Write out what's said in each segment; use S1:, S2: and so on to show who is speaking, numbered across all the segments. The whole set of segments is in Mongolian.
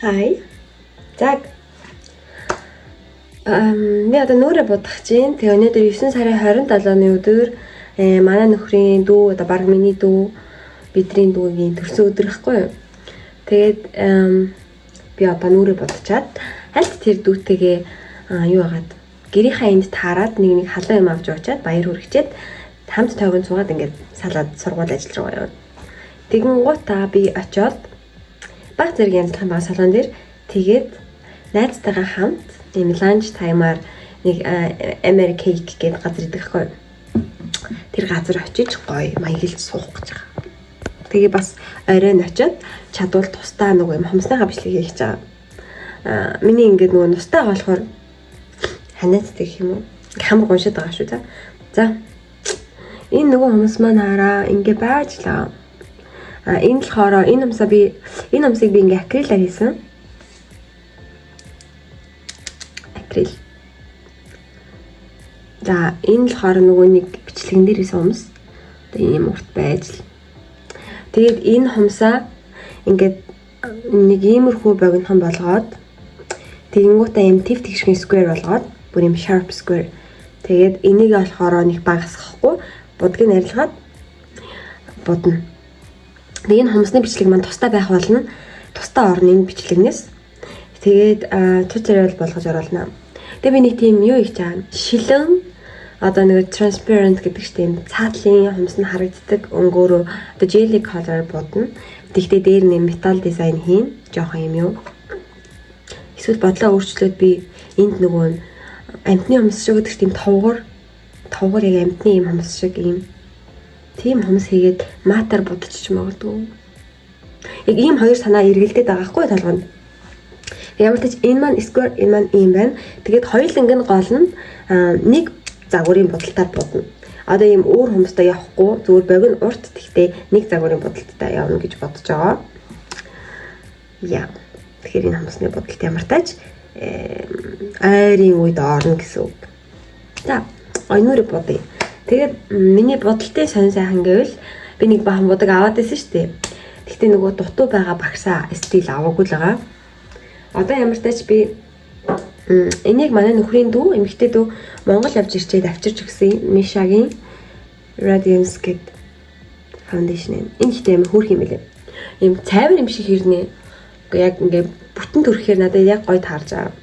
S1: Хай. За. Би одоо нүрэ бодох чинь. Тэгээ өнөөдөр 9 сарын 27-ны өдөр манай нөхрийн дүү одоо баг миний дүү бидний дүүгийн төрсөн өдөр гэхгүй юу. Тэгээд би одоо нүрэ бодчихад хальт тэр дүүтэйгээ юу агаад гэрийнхаа энд таарад нэг халуун юм авч явуулчаад баяр хүргэчээд хамт тойгон цугаад ингээд салаад сургууль ажиллаж байгаа юм. Тэгэн гутаа би очиод баг зэрэг янзлах баг салон дээр тэгээд найзтайгаа хамт ийм ланч таймаар нэг Америк кейк гэдэг газар идэх байхгүй. Тэр газар очиж гоё маяглж суух гэж байгаа. Тэгээ бас оройн очиод чадвал тусдаа нөгөө юм хомсныхаа бичлэг хийх гэж байгаа. Миний ингээд нөгөө нустай болохоор ханиадтай гэх юм уу? Хамаг уншаад байгаа шүү за. За. Энэ нөгөө хүмүүс маань хараа ингээ байжлаа. Энэ болохоор энэ хамсыг би ингээ акрилаар хийсэн. Акрил. За энэ болохоор нөгөө нэг бичлэгэн дээр хийсэн хүмүүс. Одоо ийм урт байж л. Тэгээд энэ хумсаа ингээд нэг иймэрхүү богинохон болгоод тэгэнгүүтээ ийм тив тэгшгийн square болгоод бүр ийм sharp square. Тэгээд энийг болохоор нэг багасгахгүй будгийг арилгаад будна. Тэгээд энэ хумсны бичлэг маань тусдаа байх болно. Тусдаа орно энэ бичлэгнээс. Тэгээд туцарай болгож оруулна. Тэгээд би нэг тийм юу их чам шилэн одоо нэг transparent гэдэг чинь цаатлын хумс нь харагддаг өнгөөрөө одоо jelly color бодно. Тэгтээ дээр нэг металл дизайн хийн. Жохон юм юу. Эсвэл бодлоо өөрчлөөд би энд нөгөө амтны хумс шиг гэдэг тийм товгор яг амтны юм хумс шиг юм. Тийм хумс хийгээд матер будалчих магадгүй. Яг ийм хоёр санаа эргэлдээд байгаа хгүй толгонд. Ямар ч энэ маань square энэ маань ийм байна. Тэгээд хоёуланг нь гол нь нэг загварын будалтаар будна. Одоо ийм өөр хумстай явахгүй зүгээр богино урт тэгтээ нэг загварын будалттай явна гэж бодож байгаа. Яа. Тэгэхээр энэ хумсны будалт ямар тач ойрын үед орно гэсэн үг. За, ойноор бодъё. Тэгээд миний бодолтын сонь сайхан гэвэл би нэг бахан будаг аваад байсан шүү дээ. Гэхдээ нөгөө дутуу байгаа багсаа стил аваагүй л байгаа. Одоо ямар тач би энийг манай нөхрийн дүү, эмэгтэй дүү Монгол явж ирчээд авчирч өгсөн Мишагийн Radiance гэдэг foundation. Энэ ихтэй амар хөөрх юм билээ. Ийм цайвар юм шиг хэрнээ. Яг ингээ бүтэн төрөхээр надад яг гоё таарж байгаа.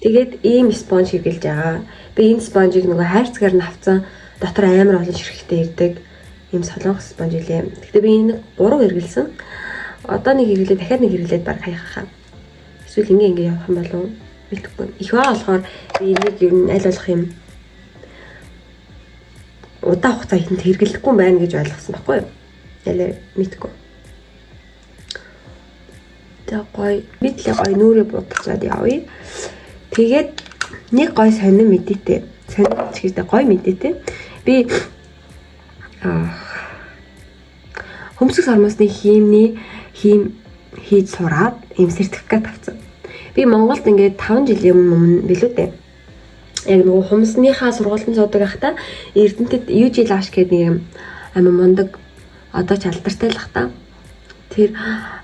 S1: Тэгээд ийм спонж хэрглэж байгаа. Би энэ спонжийг нөгөө хайрцгаар нь авцсан дотор амар олон ширхэгтэй ирдэг ийм солонгос спонж илээ. Гэхдээ би энэ 3 хэргэлсэн. Одоо нэг хэрглээ дахиад нэг хэрглээд баг хаяхаа. Эсвэл ингээ явах юм болов уу? Мэдгүй. Их баа болохоор би энийг ер нь аль болох юм удаан хугацаанд хэргэлэхгүй байна гэж ойлгосон байхгүй юу? Ялаа мэдгүй. За гоё. Бидлээ гоё нүрээ будалцаад явъя. Тэгээд нэг гоё сонин мэдээтэй. Сонин ч гэдэг гоё мэдээтэй. Би хөмсөг сармасны хим хийж сураад ийм сертификат авсан. Би Монголд ингээд 5 жилийн өмнө билүү дээ. Яг нөгөө хумсныхаа сургалтанд суудаг байхдаа Эрдэнэтэд UG Lash гэдэг нэг юм амин мундаг одоо ч алдартай л хата. Тэр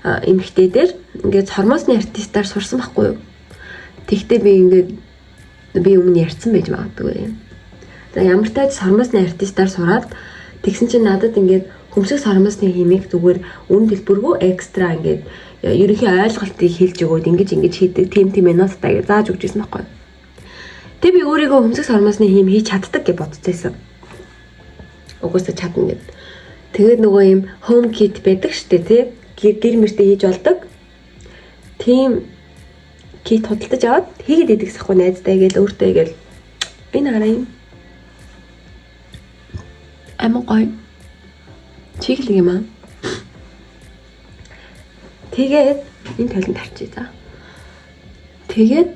S1: эмэгтэй дээр ингээд сармасны артистаар сурсан байхгүй юу? Тэгтээ би өмнө ярьсан байж магадгүй. За ямар ч тач сармасны артистаар сураад тэгсэн чинь надад ингээд хөмсөг сармасны химийг зүгээр үн дэлбэргүй экстра ингээд ерөнхий ойлголтыг хэлж өгөөд ингэж хийдэг тийм ноттай гэж зааж өгч ирсэн байхгүй. Тэг би өөрийгөө хөмсөг сармасны хим хийж чаддаг гэж бодчихсон. Угсаа чадна гэд. Тэгээд нөгөө юм home kit байдаг штэ тий. Гэр мөртөө хийж болдог. Тийм кит худалдаж аваад хийгээд идэгсэхгүй найзтай гээл өөртөө гээл энэ хараа юм. Амин гоё. Чиглэг юм аа. Тэгээд энэ талд тарчээ за. Тэгээд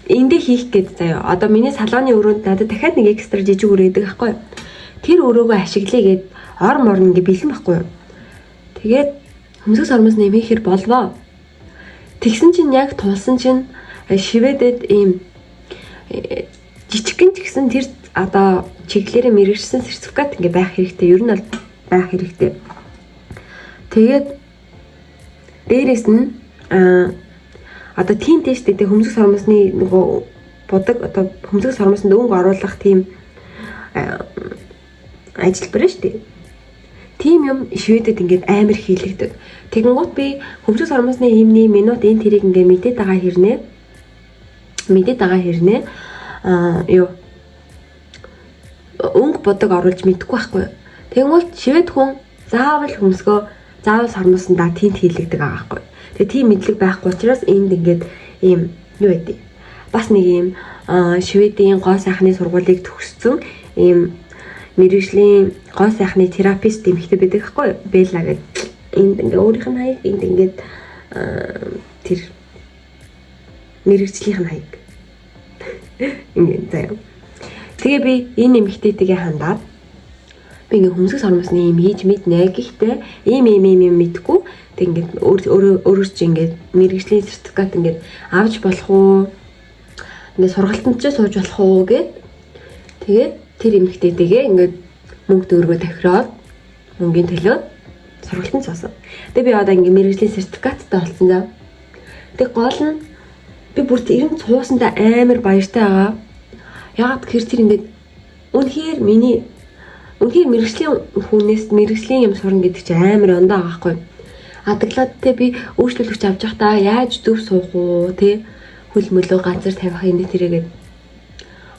S1: эндээ хийх гээд заяа. Одоо миний салооны өрөөнд надад дахиад нэг экстра жижиг өрөө идэг байхгүй юу? Тэр өрөөгөө ашиглая гээд ор морн ингээ бэлэн байхгүй юу? Тэгээд хөмсөг сармас нэмэхээр болвоо. Тэгсэн чинь яг тулсан чинь шивэдэд ийм жижигхэн ч гэсэн тэр одоо чиглэлээрээ мэрэгчсэн сертификат ингээ байх хэрэгтэй. Ер нь бол байх хэрэгтэй. Тэгээд дээрэс нь одоо тийм тест гэдэг хөмсг сормосны нөгөө будаг одоо хөмсг сормосонд өнгө оруулах тийм ажилбар шүү дээ. Тийм юм Шведэд ингээд амар хийлэгдэг. Тэгэнгუთ би хөмсг сормосны химний минут энэ тэрийг ингээд мэдээд байгаа хэрнээ юу өнгө будаг оруулж мэдгүй байхгүй. Тэгэнгუთ Швед хүн заавал сормосондоо тент хийлэгдэг байгаа байхгүй. Тэгээ тийм мэдлэг байхгүй учраас энд ингээд ийм юу байдیں۔ Бас нэг ийм Шведийн гоо сайхны сургуулийг төгссөн ийм мэргэжлийн гоо сайхны терапист эмэгтэй байдаг байхгүй. Белла гэдэг. Энд ингээ өөрийнх нь хаяг, энд ингээд тэр мэргэжлийнх нь хаяг. Ингээд заяа. Тэгээ би энэ эмэгтэйтэйгээ хандаад би ингээ хөмсг сормосны юм хийж мэднэ. Гэхдээ ийм мэдгүй. Тэг ингээд өөрөөр чи ингээд мэргэжлийн сертификат ингээд авч болох уу? Ингээд сургалтанд ч сууж болох уу гэд. Тэгээд тэр эмэгтэйтэйгээ ингээд мөнгө төгрөгөө тохироод мөнгөний төлөө сургалтанд суусан. Тэгээ би одоо ингээд мэргэжлийн сертификаттай болсон даа. Тэг гол нь би бүр тэр юм цуусандаа амар баяртай байгаа. Яагаад гэхээр тэр ингээд үнэхээр мэргэжлийн юм сурна гэдэг чинь амар ондоо байгаа байхгүй. Адаглаад те би өөрчлөлөгч авч явахдаа яаж төв суух уу те хөл мөлөө газар тавих энэ тэрээгээд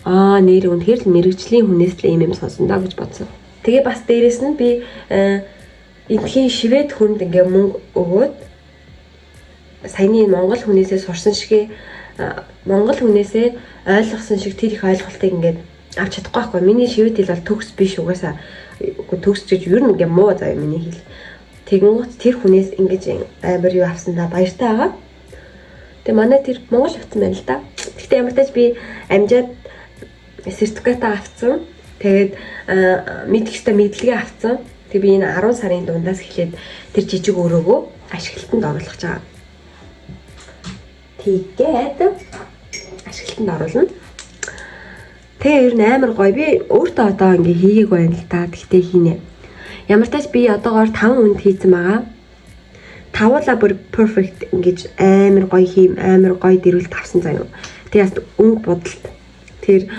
S1: нэр үнэхээр л мэргэжлийн хүнээс л юм сонсон даа гэж бодсон. Тэгээ бас дээрэс нь би эндхийн Швед хүнд ингээ мөнгө өгөөд саяны Монгол хүнээсээ сурсан шигээ Монгол хүнээсээ ойлгосон шиг тэр их ойлголтыг ингээд авч чадахгүй байхгүй. Миний Швед хэл бол төгс биш угаасаа төгс гэж ер нь ингээ муу заяа миний хэл. Тэгэнгუთ тэр хүнээс ингэж амар юу авсандаа баяртай байгаа. Тэгээ манай тэр Монгол авсан байна л да. Гэхдээ ямар тач би амжаад сертификатаа авсан. Тэгээд мэдгэжтэй мэдлэгээ авсан. Тэгээ би энэ 10 сарын дундаас эхлээд тэр жижиг өрөөгөө ашиглалтанд оруулах гэж байгаа. Тэгээд ашиглалтанд оруулна. Тэгээ ер нь амар гоё. Би өөртөө одоо ингээ хийгээг байна л да. Гэхдээ хийнэ. Ямар тач би одоогоор 5 хүнд хийсэн байгаа. 5-ла бүр perfect ингэж амар гоё дэрвэл тавсан заяа. Тэгээс өнгө бодолт. Тэр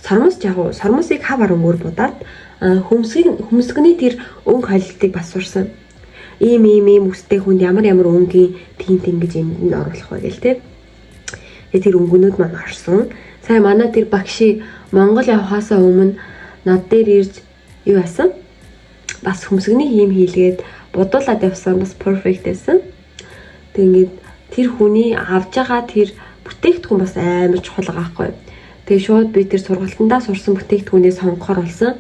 S1: сормосыг хав арангуур будаад хөмсгөний тэр өнгө холилтыг бас сурсан. Ийм үстэй хүнд ямар өнгийн тент ингэж энд нь оруулах вэ гэл те. Тэр өнгөнүүд маань орсон. Сая манай тэр багши Монгол явахаасаа өмнө над дээр ирж юу яасан? Бас хөмсгөний хийм хийлгээд бодуулаад явсан бас perfect байсан. Тэг ингээд тэр хүний авж байгаа тэр бүтээгдэхүүн бас амар чухал байгаа байхгүй. Тэгээ шууд би тэр сургалтандаа сурсан бүтээгдэхүүнээ сонгохоор болсон.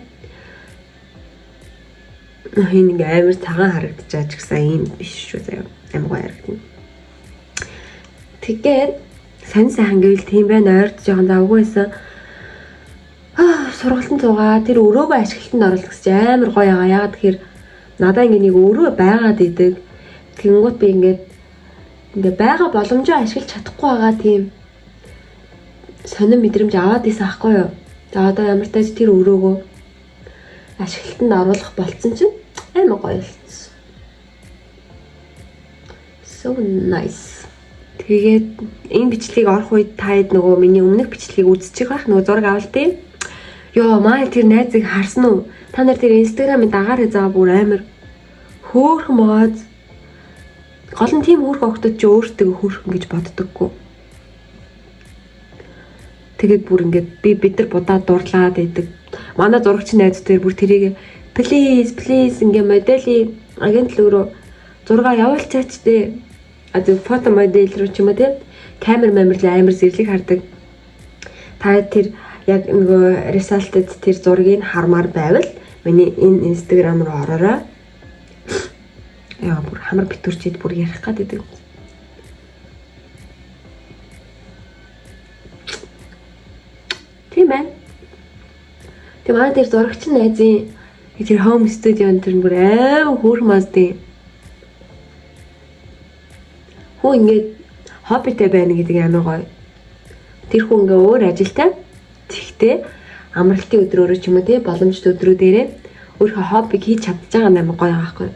S1: Энэ ингээ амар цагаан харагдчихаж гисэн юм биш шүү заяа. Амар гоё харагдана. Тэгээд сайн гэвэл тийм байна ойрд жоохон завгүй байсан. Сургалтанд суугаа тэр өрөөгөө ашиглалтанд оруулах гэж амар гоё байгаа. Яагаад тэгэхээр надаа ингээ нэг өрөө байгаад идэг. Тэнгуут би ингээ байгаа боломжоо ашиглаж чадахгүй байгаа тийм сонир мэдрэмж аваад исэн аахгүй юу. За одоо ямар тач тэр өрөөгөө ашиглалтанд оруулах болцсон чинь амар гоё болсон. So nice. Тэгээд энэ бичлэгийг орох үед таад нөгөө миний өмнөх бичлэгийг үзчих байх нөгөө зураг авал тийм. Йоо маа тэр найзыг харсан уу? Та нар тэр инстаграмын дагаараа заа бүр амар хөөхөн бод. Гол нь тийм хөөх октод ч өөртөө хөөхөн гэж боддоггүй. Тэгээд бүр ингээд бид нар будаад дуурлаад идэг. Манай зурагч найз дээр бүр тэрийг please ингээ моделийн агент руу зураг явуулчаач дээ. Фото модель руу ч юм уу тийм камер амар зэрлэг хардаг. Та тэр яг нөгөө resulted тэр зургийг хармаар байвал миний энэ инстаграм руу ороорой. Яа бүр хамар битүүрчээд бүр ярих гэдэг. Тийм ээ. Тэг манай тэр зурагч найзын тэр home studio-н тэр бүр аим хөөрмөстэй. Хөө ингээд хоббитэй байна гэдэг амар гоё. Тэр хүн ингээ өөр ажилтай. Тэгтээ амралтын өдрөөрөө ч юм уу тий боломжтой өдрүүдээрээ өөрийнхөө хоббиг хийж чадчих байгаа амар гоё байгаа байхгүй.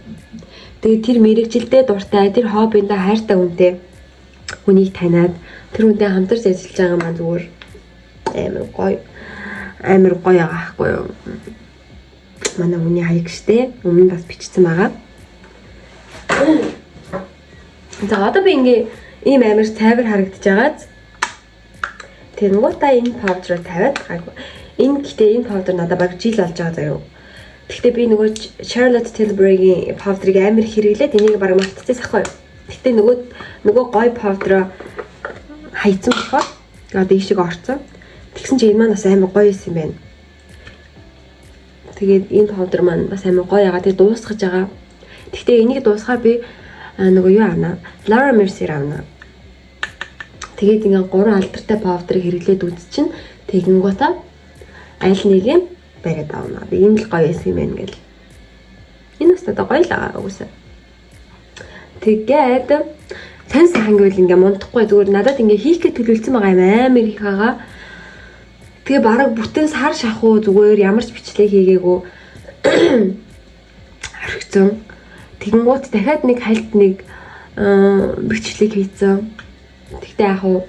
S1: Тэгээд тэр мэрэгжилдээ дуртай, тэр хоббиндээ хайртай хүнтэй хүнийг таниад тэр хүнтэй хамтарч ажиллаж байгаа маань зүгээр амар гоё аахгүй юу. Манай хүний хаяг штэ. Өмнө бас бичсэн байгаа. За одоо би ингээ ийм амар тайвар харагдаж байгааз тэнгуутаа энэ паудерыг тавиад гайгүй. Энэ паудер надад баг жил болж байгаа заяа. Гэхдээ би нөгөө Charlotte Tilbury-гийн паудрыг амар хэрэглээд энийг баг мартчихсан ахгүй. Гэхдээ нөгөө гой паудероо хайцсан болохоор одоо ийшээ орцсон. Тэгсэн чинь энэ маань бас амар гоё юм байна. Тэгээд энэ паудер маань бас амар гоё ягаа. Тэгээд дуусгаж байгаа. Гэхдээ энийг дуусгаад би нөгөө юу авнаа? Laura Mercier авнаа. Тэгээд ингээ 3 алдартай паудрыг хэрэглээд үзчихин. Тэгэнгүүтээ аль нэг юм бариад авнаа. Би ийм л гоё юм байна гэл. Энэ бас одоо гоё л байгаа үгүйсэ. Тэгээд сайн сайхан гэвэл ингээ мундахгүй зүгээр надад ингээ хийх гэж төлөвлөсөн байгаа юм амар их байгаа. Тэгээ бараг бүтэн сар шахуу зүгээр ямар ч бичлэг хийгээгүй орхицсон. Тэгэнгუთ дахиад нэг хальт нэг бичлэг хийцэн. Тэгтээ яг уу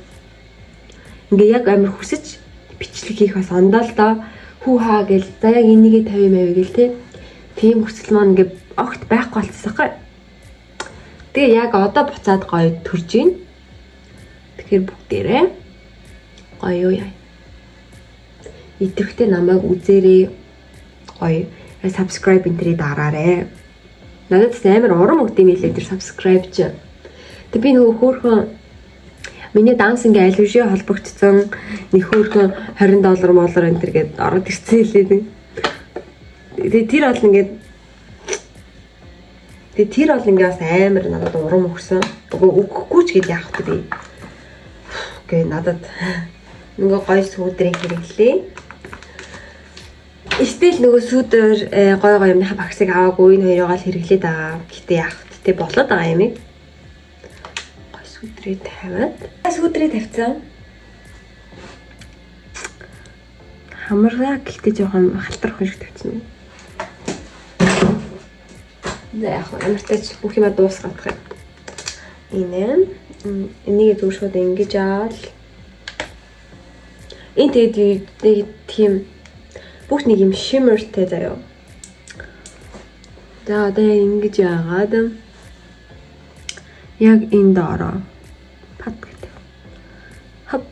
S1: ингээ яг амар хүсэж бичлэг хийх бас ондоо л доо хүү хаа гэл за яг энийгээ 50 маяг гэл те. Тийм хүсэл маань ингээ огт байхгүй болчихсон хгүй. Тэгээ яг одоо буцаад гоё төрж гин. Тэгэхээр бүгдээрээ гоё юу яа. Идэвхтэй намайг үзээрэй. Гоё subscribe энтрээ дараарай. Надад амар урам өгдөм хэлээ тэр subscribe чи. Тэг би нөгөө хөөхөн миний дансингийн алюжи холбогдсон нэг хөөхөн $20 молор энэ төр гээд ороод ирсэн хэлээ. Тэр бол ингээд бас амар надад урам өгсөн. Өгөхгүй ч гээд яах вэ би. Гэ надад нөгөө гоё сүүдрийг хэрэглээ. Эсвэл нөгөө сүүдэр гой юмныхаа багсыг аваагүй энэ хоёроо л хэрэглээд байгаа. Гэтэ яах вэ? Болоод байгаа юм. Гой сүүдрээ тавиад. Сүүдрээ тавьсан. Хамраа гэхдээ жоохон халтар хүн шиг тавьсан. Яг амартай ч бүх юмаа дуусгах юм. Энийг зөв шууд ингэж аавал. Энэ тэгээд тийм бүх нэг юм shimmerтэй заяа. За одоо ингэж яагаад яг энэ дороо пат гэдэг. Хоп.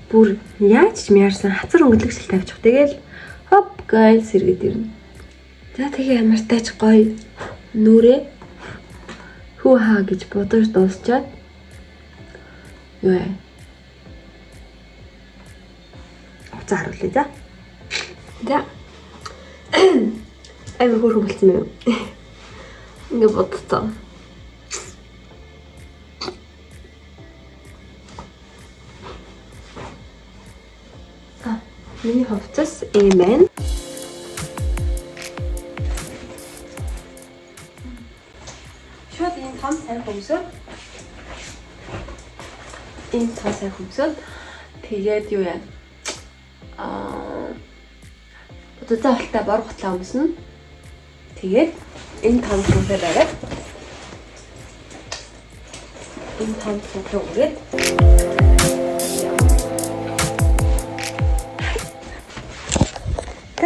S1: Бүр яаж ч мярсан хацар өнгөлөгсөл тавьчих. Тэгэл хоп гал сэргээд ирнэ. За тэгээ ямартай ч гоё нүрээ хүү хаа гэж бодож дуусчаад юу яа. Уцаа харуулъя за. За. Амар хөрхөн болчихсон юм. Ингээ бодцоо. Миний хувцас эмэн. Шууд энэ том сайн хөмсөд. Энэ том сайн хөмсөд. Тэгээд юу яа. Удаа хөлтэй бор готлаа өмснө. Тэгээд энэ том хөмсөд бариад. Энэ том хөмсөд үрээд.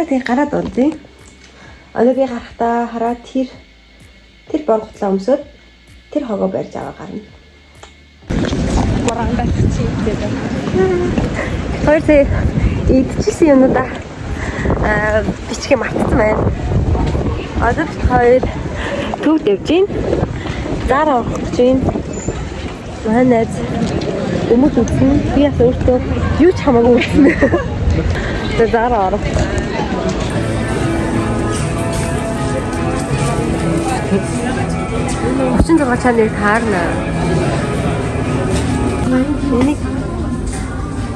S1: Тэгээ гараад унтъя. Одоо би гарахтаа хараад тэр бор готлаа өмсөд тэр хогоо барьж аваа гарна. Маргаан бацчихээ. Хоёр сая идчихсэн юмудаа бичгээ мартсан байна. Одоо бид хоёр төвд явж гин. Зараа авах гэж байна. Манай өмд үзсэн. Би бас өөртөө юу ч хамаагүй үзсэн. Тэгээ зараа орох. Өчигдөр зураг чаныг таарна. Энийг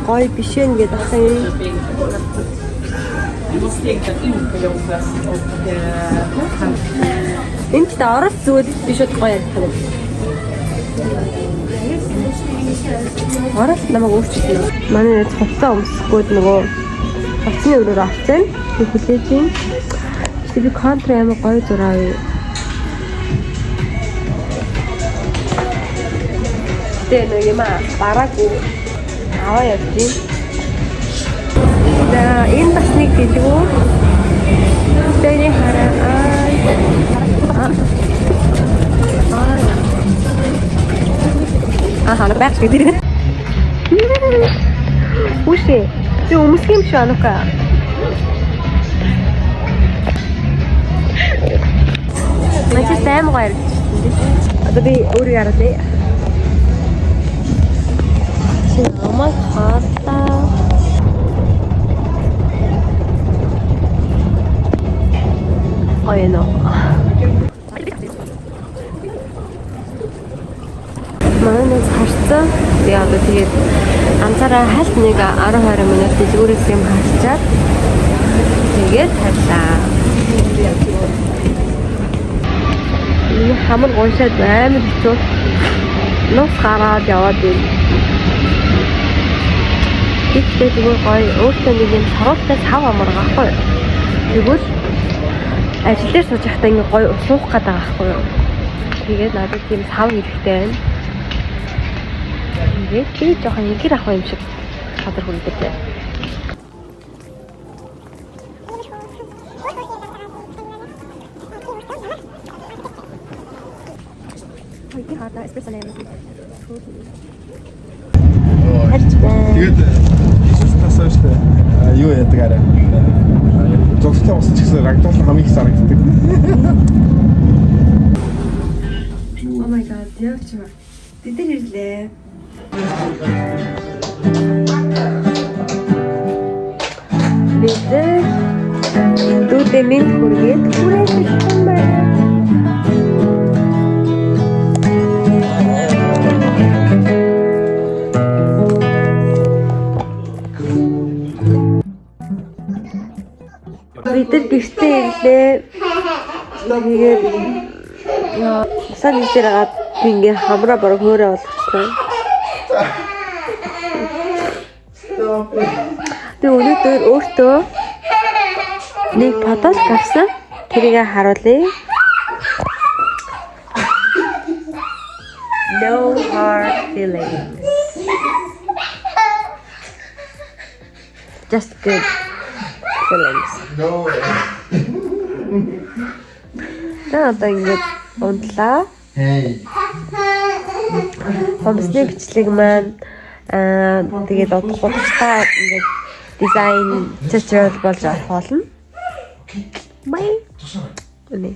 S1: гоё биш ээ гэдэг ахсан юм. Энд та орол зүгээр биш үү гоё ярих юм. Орол намайг өөрчилнө. Манай хувцас өмсгөөд нөгөө Олцны өрөөр орсон. Би хүлээж байна. Би контр амар гоё зураа юу. Тэ нэг юм бараагүй аваа явчих. Энэ бас нэг гэлгүй. Тэний хараа. Ага, баах гэдэг. Үгүй. Тэ өмсөх юм шиг анука. Мачс тайм гоё. Одоо би өөрөө яралээ. Намайг хатаа. Ойно. Манай харцсан. Би одоо тэгээд ганцаараа хальт нэг 10-20 минут дэлгүүрээс юм харчаад тэгээд харлаа. Энэ хамар гойшаад амар хэцүү. Нус гараад яваад байна. Ихтэй зүгээр гоё өөртөө нэг юм саруутай цав амар гахгүй. Тэгвэл ажил дээр сууж байхдаа ингээ гоё суух гэдэг байхгүй юу. Тэгээд надад тийм цав хэрэгтэй байна. Тэгээд би жоохон игэр ах юм шиг хадар хүрдэгтэй.
S2: Тэгээд Иесус тасаа штэ. Юу яадаг арай. Зогсолтой болсон ч гэсэн рагдал хамгийн их зарагддаг.
S1: Oh my god, явч юм. Бид нар ирлээ. Бид дүүтэй минь хүргээд хүрээд ирсэн байна. Бид нар гэртээ ирлээ. Тэгээд сан хийсээр би ингээ хамраа бараг хөөрэ болгочихсон. Би өнөөдөр өөртөө нэг подкаст авсан. Тэрийг харуулъя. No hard feelings. Just good feelings.
S2: No.
S1: Одоо ингээд унтлаа.
S2: Hey.
S1: Хомсны бичлэг маань тэгээд удахгүй ингээд дизайн tutorial болж авах болно. Бай. Үнэ.